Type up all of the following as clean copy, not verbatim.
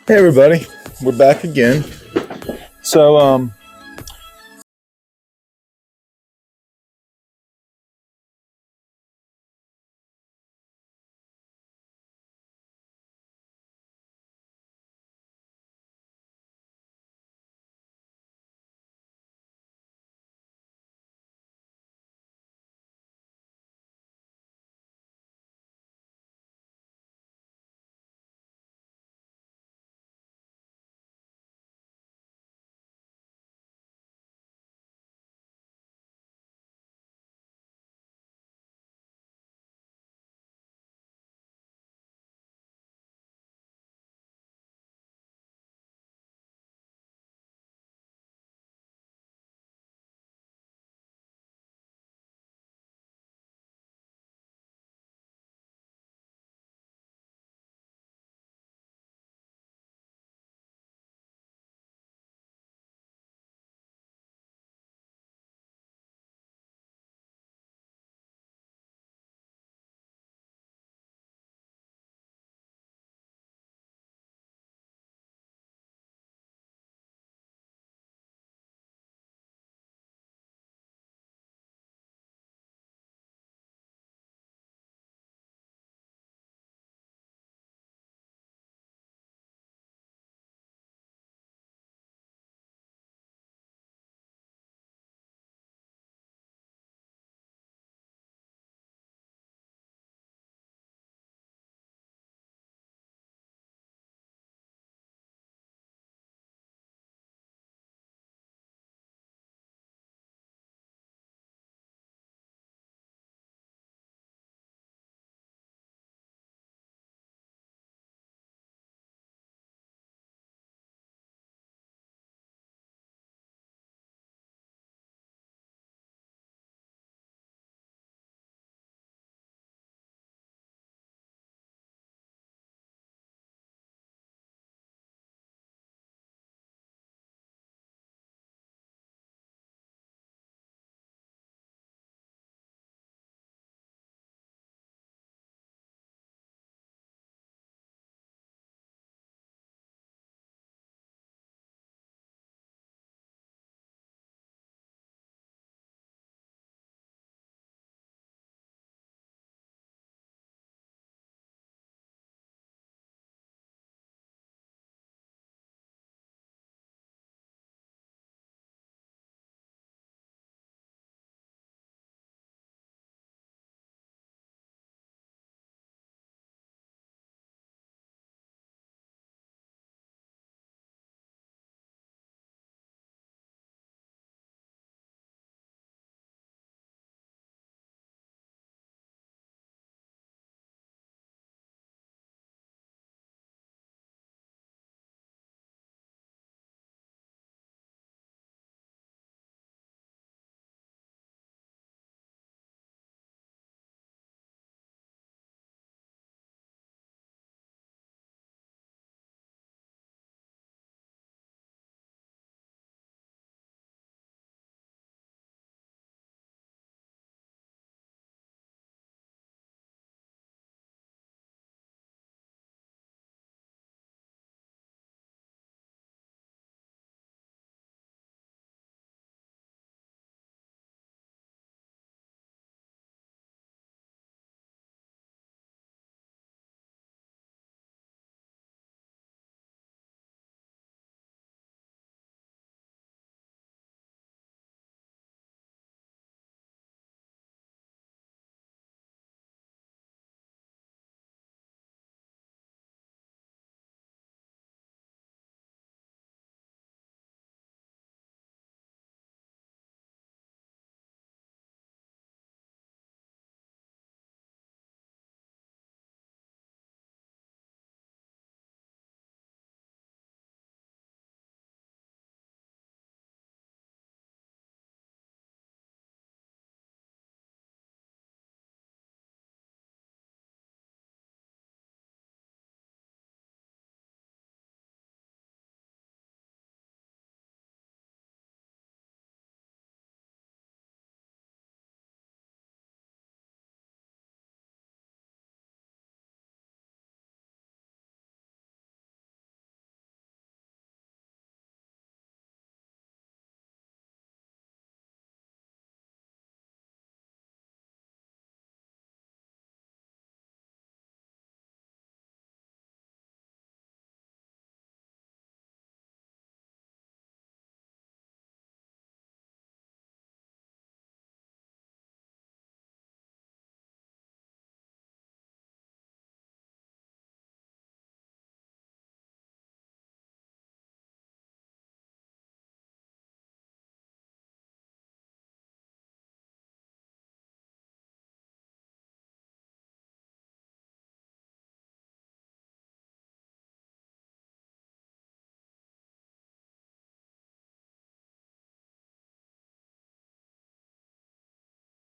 Hey everybody, we're back again. So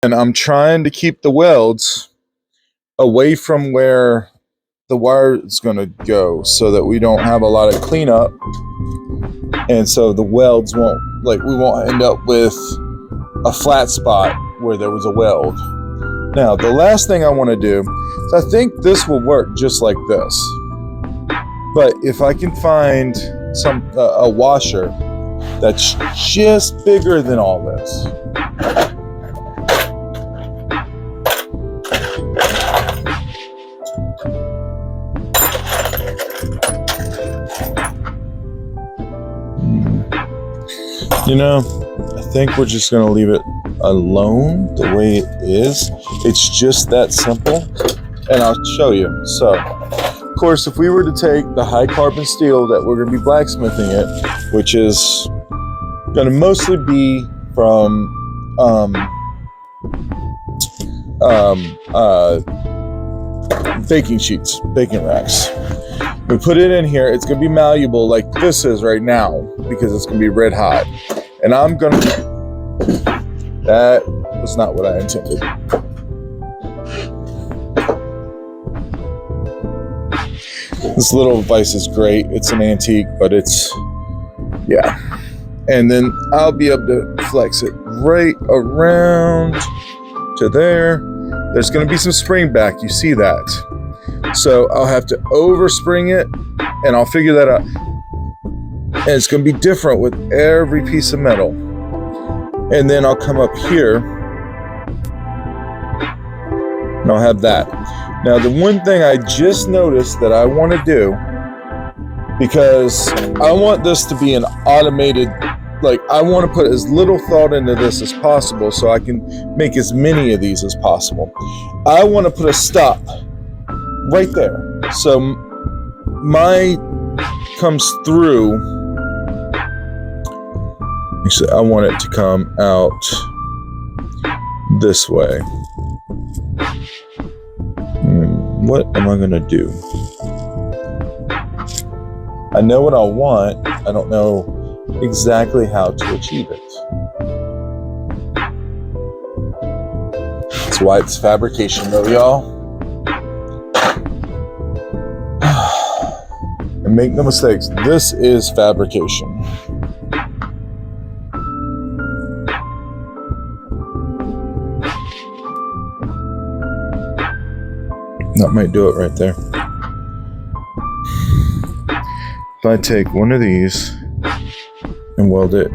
And I'm trying to keep the welds away from where the wire is going to go so that we don't have a lot of cleanup. And so the welds won't, like, we won't end up with a flat spot where there was a weld. Now, the last thing I want to do is, I think this will work just like this. But if I can find a washer that's just bigger than all this. You know, I think we're just going to leave it alone the way it is. It's just that simple. And I'll show you. So, of course, if we were to take the high carbon steel that we're going to be blacksmithing it, which is going to mostly be from baking sheets, baking racks. We put it in here, it's going to be malleable like this is right now because it's going to be red hot. And I'm going to... That was not what I intended. This little vise is great. It's an antique, but it's... Yeah. And then I'll be able to flex it right around to there. There's going to be some spring back. You see that. So I'll have to overspring it, and I'll figure that out. And it's going to be different with every piece of metal. And then I'll come up here, and I'll have that. Now, the one thing I just noticed that I want to do, because I want this to be an automated, like, I want to put as little thought into this as possible so I can make as many of these as possible. I want to put a stop right there. So my comes through. Actually, I want it to come out this way. What am I going to do? I know what I want. I don't know exactly how to achieve it. That's why it's fabrication though, y'all. And make no mistakes, this is fabrication. That might do it right there. If I take one of these and weld it.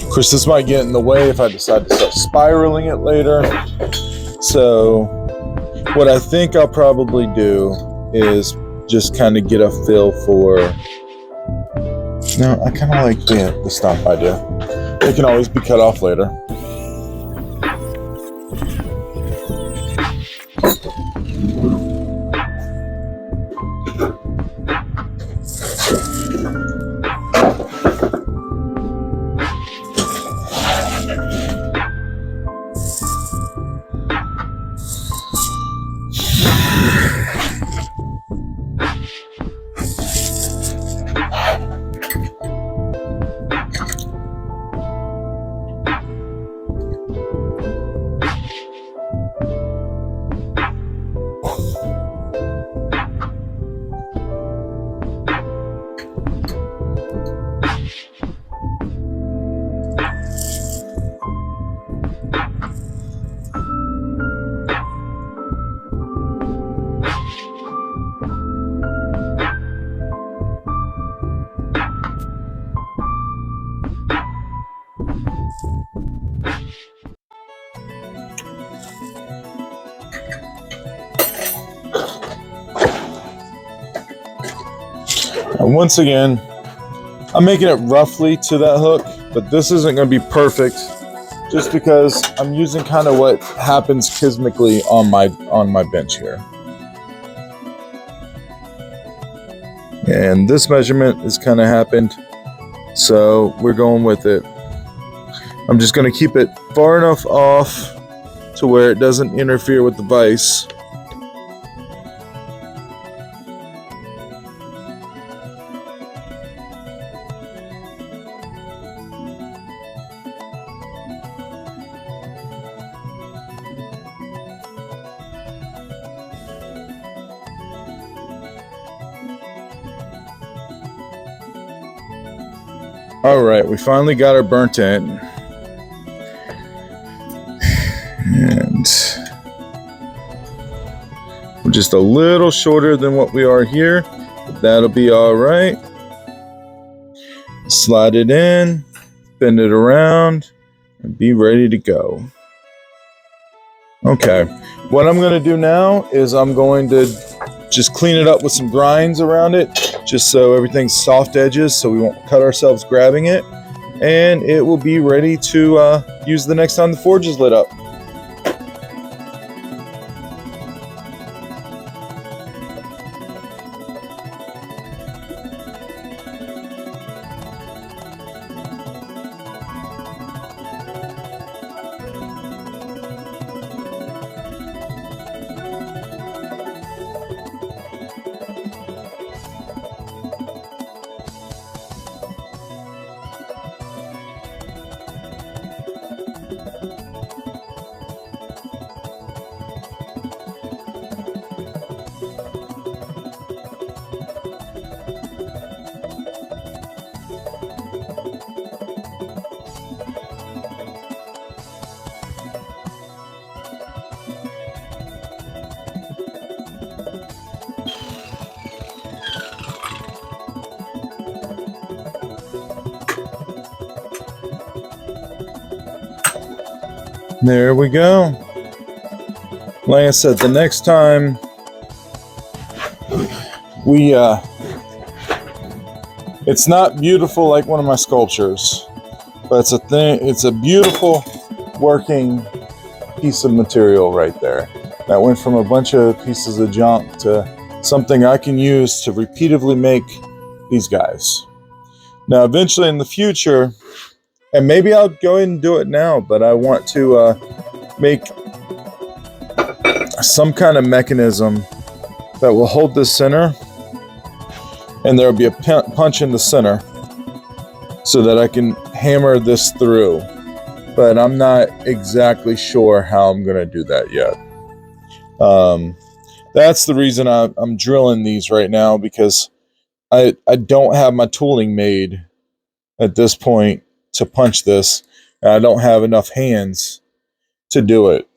Of course, this might get in the way if I decide to start spiraling it later. So what I think I'll probably do is just kind of get a feel for... No, I kind of like the stump idea. It can always be cut off later. And once again, I'm making it roughly to that hook, but this isn't going to be perfect just because I'm using kind of what happens cosmically on my bench here. And this measurement has kind of happened, so we're going with it. I'm just going to keep it far enough off to where it doesn't interfere with the vise. All right, we finally got our burnt end. And we're just a little shorter than what we are here, but that'll be all right. Slide it in, bend it around, and be ready to go. Okay, what I'm going to do now is I'm going to just clean it up with some grinds around it, just so everything's soft edges so we won't cut ourselves grabbing it, and it will be ready to use the next time the forge is lit up. There we go. Like I said, the next time it's not beautiful like one of my sculptures, but it's a beautiful working piece of material right there. That went from a bunch of pieces of junk to something I can use to repeatedly make these guys. Now, eventually in the future, and maybe I'll go ahead and do it now, but I want to make some kind of mechanism that will hold this center, and there'll be a punch in the center so that I can hammer this through. But I'm not exactly sure how I'm going to do that yet. That's the reason I'm drilling these right now, because I don't have my tooling made at this point to punch this, and I don't have enough hands to do it.